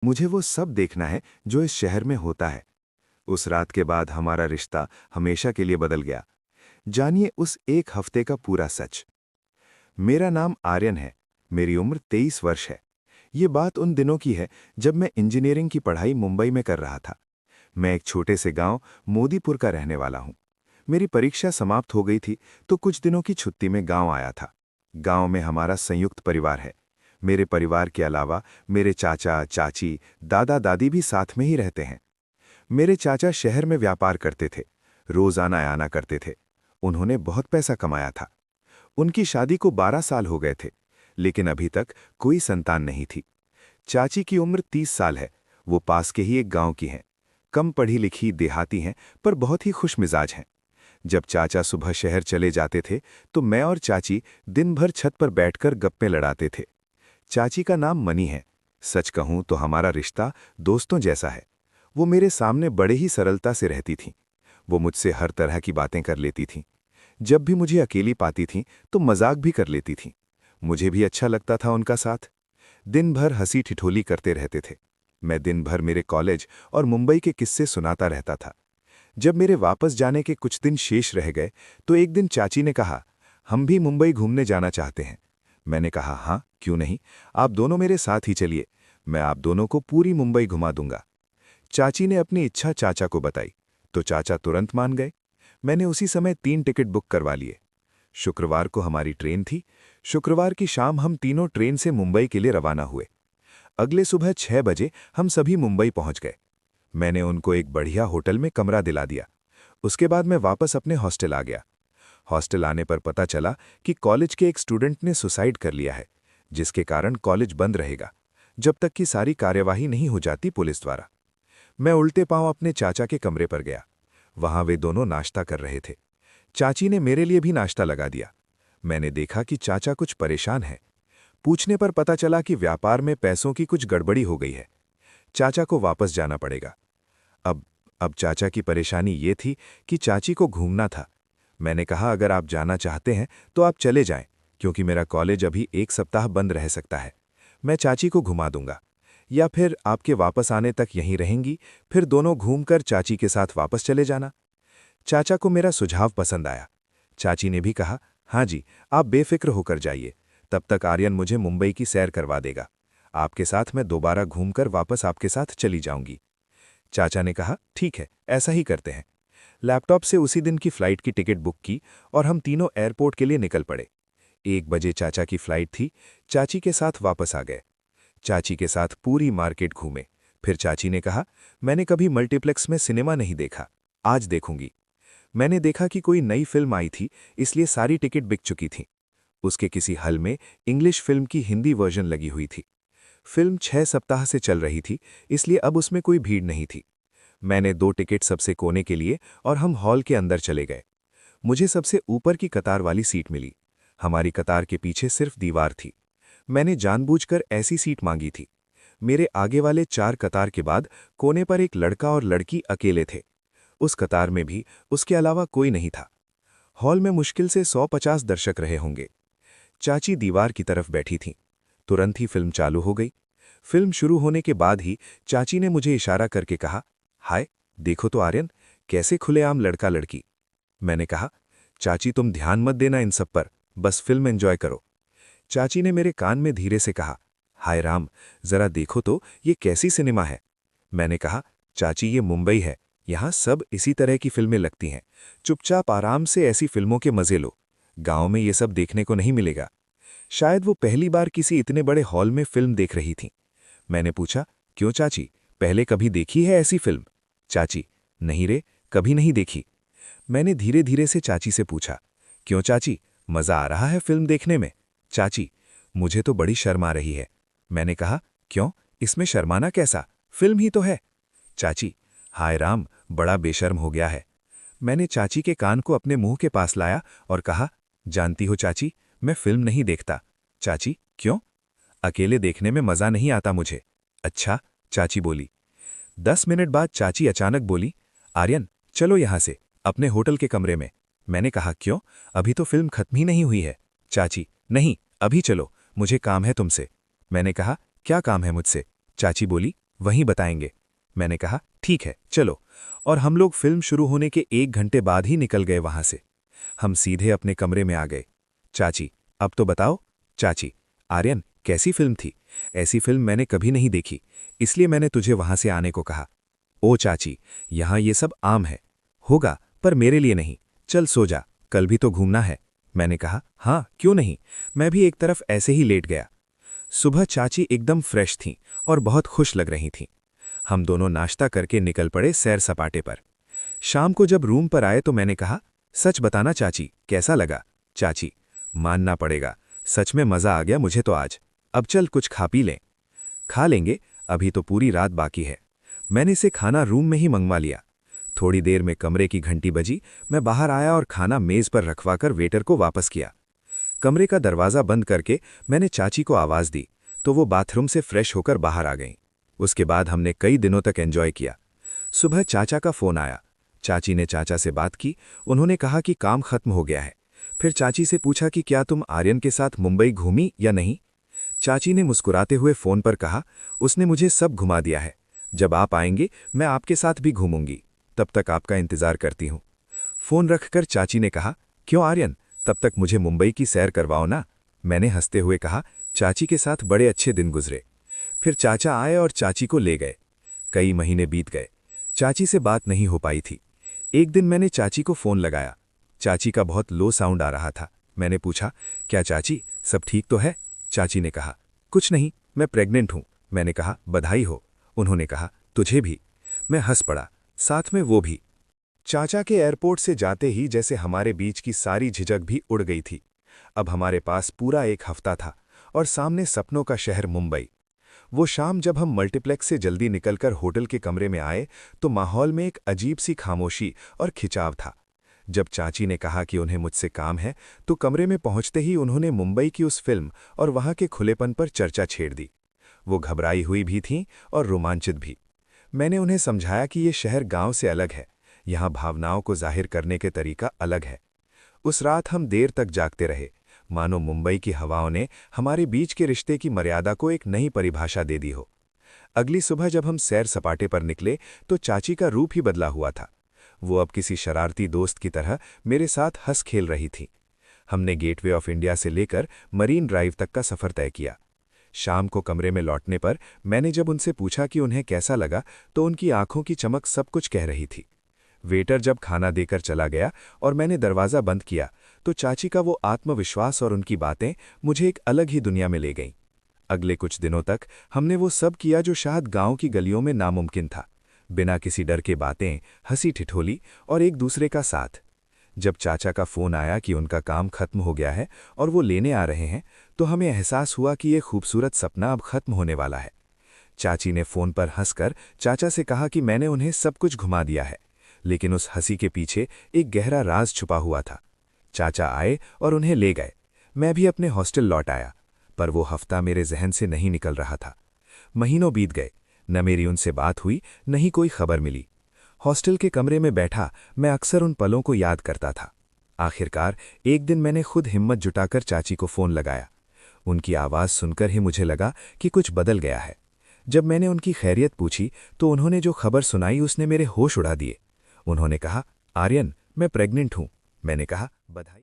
मुझे वो सब देखना है जो इस शहर में होता है। उस रात के बाद हमारा रिश्ता हमेशा के लिए बदल गया। जानिए उस एक हफ्ते का पूरा सच। मेरा नाम आर्यन है। मेरी उम्र 23 वर्ष है। ये बात उन दिनों की है जब मैं इंजीनियरिंग की पढ़ाई मुंबई में कर रहा था। मैं एक छोटे से गांव मोदीपुर का रहने वाला हूं। मेरी परीक्षा समाप्त हो गई थी तो कुछ दिनों की छुट्टी में गांव आया था। गांव में हमारा संयुक्त परिवार है। मेरे परिवार के अलावा मेरे चाचा चाची दादा दादी भी साथ में ही रहते हैं। मेरे चाचा शहर में व्यापार करते थे। रोज आना आना करते थे। उन्होंने बहुत पैसा कमाया था। उनकी शादी को 12 साल हो गए थे, लेकिन अभी तक कोई संतान नहीं थी। चाची की उम्र 30 साल है। वो पास के ही एक गांव की हैं। कम पढ़ी लिखी देहाती हैं, पर बहुत ही खुशमिजाज हैं। जब चाचा सुबह शहर चले जाते थे तो मैं और चाची दिन भर छत पर बैठकर गप्पे लड़ाते थे। चाची का नाम मनी है। सच कहूं तो हमारा रिश्ता दोस्तों जैसा है। वो मेरे सामने बड़े ही सरलता से रहती थीं। वो मुझसे हर तरह की बातें कर लेती थीं। जब भी मुझे अकेली पाती थीं तो मजाक भी कर लेती थीं। मुझे भी अच्छा लगता था उनका साथ। दिन भर हंसी ठिठोली करते रहते थे। मैं दिन भर मेरे कॉलेज और मुंबई के किस्से सुनाता रहता था। जब मेरे वापस जाने के कुछ दिन शेष रह गए तो एक दिन चाची ने कहा, हम भी मुंबई घूमने जाना चाहते हैं। मैंने कहा, हाँ क्यों नहीं, आप दोनों मेरे साथ ही चलिए। मैं आप दोनों को पूरी मुंबई घुमा दूंगा। चाची ने अपनी इच्छा चाचा को बताई तो चाचा तुरंत मान गए। मैंने उसी समय 3 टिकट बुक करवा लिए। शुक्रवार को हमारी ट्रेन थी। शुक्रवार की शाम हम तीनों ट्रेन से मुंबई के लिए रवाना हुए। अगले सुबह 6 बजे हम सभी मुंबई पहुंच गए। मैंने उनको एक बढ़िया होटल में कमरा दिला दिया। उसके बाद मैं वापस अपने हॉस्टल आ गया। हॉस्टल आने पर पता चला कि कॉलेज के एक स्टूडेंट ने सुसाइड कर लिया है, जिसके कारण कॉलेज बंद रहेगा जब तक कि सारी कार्यवाही नहीं हो जाती पुलिस द्वारा। मैं उल्टे पांव अपने चाचा के कमरे पर गया। वहां वे दोनों नाश्ता कर रहे थे। चाची ने मेरे लिए भी नाश्ता लगा दिया। मैंने देखा कि चाचा कुछ परेशान है। पूछने पर पता चला कि व्यापार में पैसों की कुछ गड़बड़ी हो गई है। चाचा को वापस जाना पड़ेगा। अब अब चाचा की परेशानी ये थी कि चाची को घूमना था। मैंने कहा, अगर आप जाना चाहते हैं तो आप चले जाएं, क्योंकि मेरा कॉलेज अभी 1 सप्ताह बंद रह सकता है। मैं चाची को घुमा दूंगा, या फिर आपके वापस आने तक यहीं रहेंगी, फिर दोनों घूमकर चाची के साथ वापस चले जाना। चाचा को मेरा सुझाव पसंद आया। चाची ने भी कहा, हाँ जी, आप बेफिक्र होकर जाइए। तब तक आर्यन मुझे मुंबई की सैर करवा देगा। आपके साथ मैं दोबारा घूमकर वापस आपके साथ चली जाऊंगी। चाचा ने कहा, ठीक है, ऐसा ही करते हैं। लैपटॉप से उसी दिन की फ्लाइट की टिकट बुक की और हम तीनों एयरपोर्ट के लिए निकल पड़े। 1 बजे चाचा की फ्लाइट थी। चाची के साथ वापस आ गए। चाची के साथ पूरी मार्केट घूमे। फिर चाची ने कहा, मैंने कभी मल्टीप्लेक्स में सिनेमा नहीं देखा, आज देखूंगी। मैंने देखा कि कोई नई फिल्म आई थी, इसलिए सारी टिकट बिक चुकी थी। उसके किसी हल में इंग्लिश फिल्म की हिंदी वर्जन लगी हुई थी। फिल्म 6 सप्ताह से चल रही थी, इसलिए अब उसमें कोई भीड़ नहीं थी। मैंने 2 टिकट सबसे कोने के लिए और हम हॉल के अंदर चले गए। मुझे सबसे ऊपर की कतार वाली सीट मिली। हमारी कतार के पीछे सिर्फ दीवार थी। मैंने जानबूझकर ऐसी सीट मांगी थी। मेरे आगे वाले 4 कतार के बाद कोने पर एक लड़का और लड़की अकेले थे। उस कतार में भी उसके अलावा कोई नहीं था। हॉल में मुश्किल से 150 दर्शक रहे होंगे। चाची दीवार की तरफ बैठी थीं। तुरंत ही फिल्म चालू हो गई। फिल्म शुरू होने के बाद ही चाची ने मुझे इशारा करके कहा, हाय, देखो तो आर्यन, कैसे खुलेआम लड़का लड़की। मैंने कहा, चाची तुम ध्यान मत देना इन सब पर, बस फिल्म एंजॉय करो। चाची ने मेरे कान में धीरे से कहा, हाय राम, जरा देखो तो ये कैसी सिनेमा है। मैंने कहा, चाची ये मुंबई है, यहाँ सब इसी तरह की फिल्में लगती हैं। चुपचाप आराम से ऐसी फिल्मों के मजे लो। गांव में ये सब देखने को नहीं मिलेगा। शायद वो पहली बार किसी इतने बड़े हॉल में फिल्म देख रही थीं। मैंने पूछा, क्यों चाची, पहले कभी देखी है ऐसी फिल्म? चाची, नहीं रे, कभी नहीं देखी। मैंने धीरे धीरे से चाची से पूछा, क्यों चाची, मजा आ रहा है फिल्म देखने में? चाची, मुझे तो बड़ी शर्म आ रही है। मैंने कहा, क्यों, इसमें शर्माना कैसा, फिल्म ही तो है। चाची, हाय राम, बड़ा बेशर्म हो गया है। मैंने चाची के कान को अपने मुंह के पास लाया और कहा, जानती हो चाची, मैं फिल्म नहीं देखता। चाची, क्यों? अकेले देखने में मजा नहीं आता मुझे। अच्छा, चाची बोली। 10 मिनट बाद चाची अचानक बोली, आर्यन, चलो यहां से, अपने होटल के कमरे में। मैंने कहा, क्यों, अभी तो फिल्म खत्म ही नहीं हुई है। चाची, नहीं, अभी चलो, मुझे काम है तुमसे। मैंने कहा, क्या काम है मुझसे? चाची बोली, वहीं बताएंगे। मैंने कहा, ठीक है, चलो। और हम लोग फिल्म शुरू होने के 1 घंटे बाद ही निकल गए वहां से। हम सीधे अपने कमरे में आ गए। चाची, अब तो बताओ। चाची, आर्यन, कैसी फिल्म थी? ऐसी फिल्म मैंने कभी नहीं देखी, इसलिए मैंने तुझे वहां से आने को कहा। ओ चाची, यहां ये सब आम है। होगा, पर मेरे लिए नहीं। चल सो जा, कल भी तो घूमना है। मैंने कहा, हाँ, क्यों नहीं। मैं भी एक तरफ ऐसे ही लेट गया। सुबह चाची एकदम फ्रेश थीं और बहुत खुश लग रही थीं। हम दोनों नाश्ता करके निकल पड़े सैर सपाटे पर। शाम को जब रूम पर आए तो मैंने कहा, सच बताना चाची, कैसा लगा? चाची, मानना पड़ेगा, सच में मजा आ गया मुझे तो आज। अब चल कुछ खा पी लें। खा लेंगे, अभी तो पूरी रात बाकी है। मैंने इसे खाना रूम में ही मंगवा लिया। थोड़ी देर में कमरे की घंटी बजी। मैं बाहर आया और खाना मेज पर रखवाकर वेटर को वापस किया। कमरे का दरवाज़ा बंद करके मैंने चाची को आवाज़ दी, तो वो बाथरूम से फ्रेश होकर बाहर आ गईं। उसके बाद हमने कई दिनों तक एंजॉय किया। सुबह चाचा का फ़ोन आया। चाची ने चाचा से बात की। उन्होंने कहा कि काम खत्म हो गया है। फिर चाची से पूछा कि क्या तुम आर्यन के साथ मुंबई घूमी या नहीं। चाची ने मुस्कुराते हुए फ़ोन पर कहा, उसने मुझे सब घुमा दिया है। जब आप आएंगे मैं आपके साथ भी घूमूंगी। तब तक आपका इंतज़ार करती हूँ। फ़ोन रखकर चाची ने कहा, क्यों आर्यन, तब तक मुझे मुंबई की सैर करवाओ ना। मैंने हंसते हुए कहा, चाची के साथ बड़े अच्छे दिन गुजरे। फिर चाचा आए और चाची को ले गए। कई महीने बीत गए। चाची से बात नहीं हो पाई थी। एक दिन मैंने चाची को फ़ोन लगाया। चाची का बहुत लो साउंड आ रहा था। मैंने पूछा, क्या चाची, सब ठीक तो है? चाची ने कहा, कुछ नहीं, मैं प्रेग्नेंट हूं। मैंने कहा, बधाई हो। उन्होंने कहा, तुझे भी। मैं हंस पड़ा, साथ में वो भी। चाचा के एयरपोर्ट से जाते ही जैसे हमारे बीच की सारी झिझक भी उड़ गई थी। अब हमारे पास पूरा एक हफ्ता था और सामने सपनों का शहर मुंबई। वो शाम जब हम मल्टीप्लेक्स से जल्दी निकलकर होटल के कमरे में आए तो माहौल में एक अजीब सी खामोशी और खिंचाव था। जब चाची ने कहा कि उन्हें मुझसे काम है तो कमरे में पहुंचते ही उन्होंने मुंबई की उस फिल्म और वहां के खुलेपन पर चर्चा छेड़ दी। वो घबराई हुई भी थीं और रोमांचित भी। मैंने उन्हें समझाया कि ये शहर गांव से अलग है। यहाँ भावनाओं को जाहिर करने के तरीका अलग है। उस रात हम देर तक जागते रहे, मानो मुंबई की हवाओं ने हमारे बीच के रिश्ते की मर्यादा को एक नई परिभाषा दे दी हो। अगली सुबह जब हम सैर सपाटे पर निकले तो चाची का रूप ही बदला हुआ था। वो अब किसी शरारती दोस्त की तरह मेरे साथ हंस खेल रही थी। हमने गेटवे ऑफ इंडिया से लेकर मरीन ड्राइव तक का सफ़र तय किया। शाम को कमरे में लौटने पर मैंने जब उनसे पूछा कि उन्हें कैसा लगा तो उनकी आंखों की चमक सब कुछ कह रही थी। वेटर जब खाना देकर चला गया और मैंने दरवाज़ा बंद किया तो चाची का वो आत्मविश्वास और उनकी बातें मुझे एक अलग ही दुनिया में ले गईं। अगले कुछ दिनों तक हमने वो सब किया जो शायद गांव की गलियों में नामुमकिन था। बिना किसी डर के बातें, हंसी ठिठोली और एक दूसरे का साथ। जब चाचा का फ़ोन आया कि उनका काम खत्म हो गया है और वो लेने आ रहे हैं तो हमें एहसास हुआ कि ये खूबसूरत सपना अब खत्म होने वाला है। चाची ने फ़ोन पर हंसकर चाचा से कहा कि मैंने उन्हें सब कुछ घुमा दिया है, लेकिन उस हंसी के पीछे एक गहरा राज छुपा हुआ था। चाचा आए और उन्हें ले गए। मैं भी अपने हॉस्टल लौट आया, पर वो हफ्ता मेरे जहन से नहीं निकल रहा था। महीनों बीत गए, न मेरी उनसे बात हुई, न ही कोई खबर मिली। हॉस्टल के कमरे में बैठा मैं अक्सर उन पलों को याद करता था। आखिरकार एक दिन मैंने खुद हिम्मत जुटाकर चाची को फ़ोन लगाया। उनकी आवाज़ सुनकर ही मुझे लगा कि कुछ बदल गया है। जब मैंने उनकी खैरियत पूछी तो उन्होंने जो खबर सुनाई उसने मेरे होश उड़ा दिए। उन्होंने कहा, आर्यन, मैं प्रेग्नेंट हूं। मैंने कहा, बधाई।